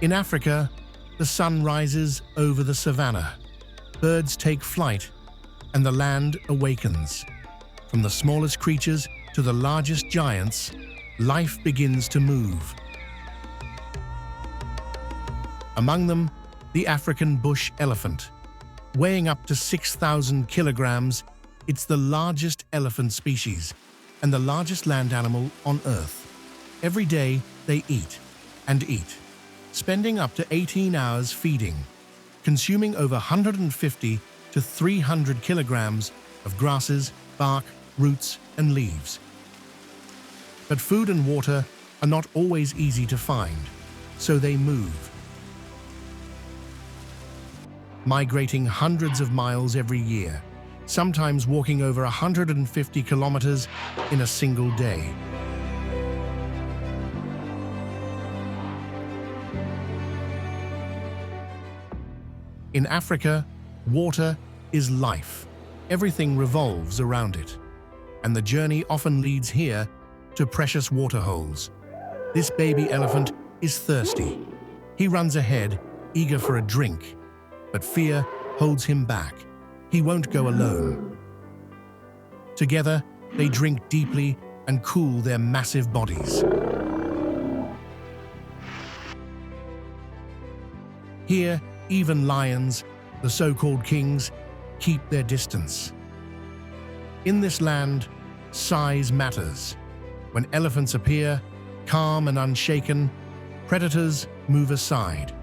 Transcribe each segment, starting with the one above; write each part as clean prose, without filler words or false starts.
In Africa, the sun rises over the savannah. Birds take flight, and the land awakens. From the smallest creatures to the largest giants, life begins to move. Among them, the African bush elephant. Weighing up to 6,000 kilograms, it's the largest elephant species and the largest land animal on Earth. Every day, they eat and eat, spending up to 18 hours feeding, consuming over 150 to 300 kilograms of grasses, bark, roots, and leaves. But food and water are not always easy to find, so they move, migrating hundreds of miles every year, sometimes walking over 150 kilometers in a single day. In Africa, water is life. Everything revolves around it, and the journey often leads here to precious water holes. This baby elephant is thirsty. He runs ahead, eager for a drink, but fear holds him back. He won't go alone. Together, they drink deeply and cool their massive bodies. Here, even lions, the so-called kings, keep their distance. In this land, size matters. When elephants appear, calm and unshaken, predators move aside.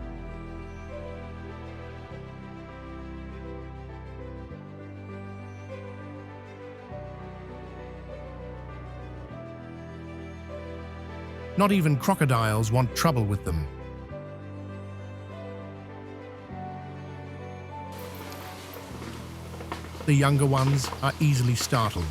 Not even crocodiles want trouble with them. The younger ones are easily startled.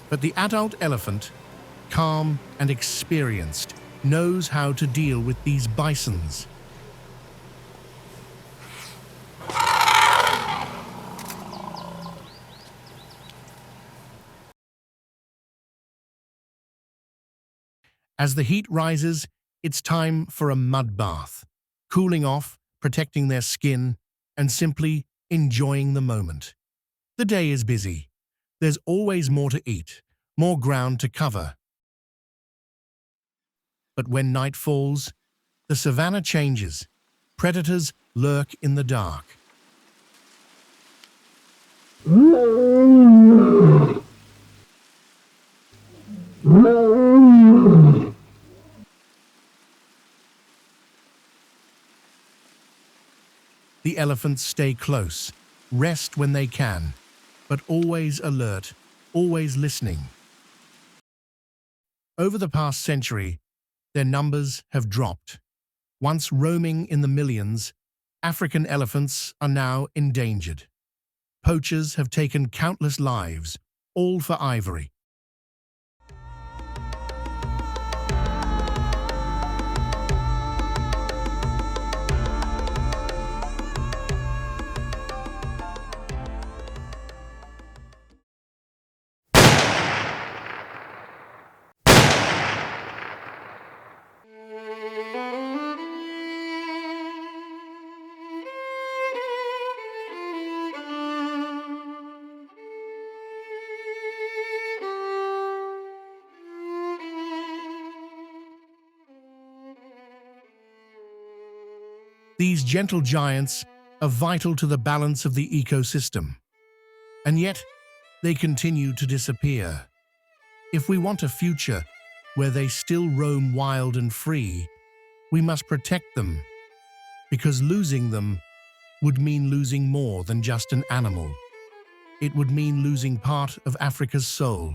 But the adult elephant, calm and experienced, knows how to deal with these bisons. As the heat rises, it's time for a mud bath, cooling off, protecting their skin, and simply enjoying the moment. The day is busy. There's always more to eat, more ground to cover. But when night falls, the savannah changes. Predators lurk in the dark. The elephants stay close, rest when they can, but always alert, always listening. Over the past century, their numbers have dropped. Once roaming in the millions, African elephants are now endangered. Poachers have taken countless lives, all for ivory. These gentle giants are vital to the balance of the ecosystem, and yet they continue to disappear. If we want a future where they still roam wild and free, we must protect them, because losing them would mean losing more than just an animal. It would mean losing part of Africa's soul.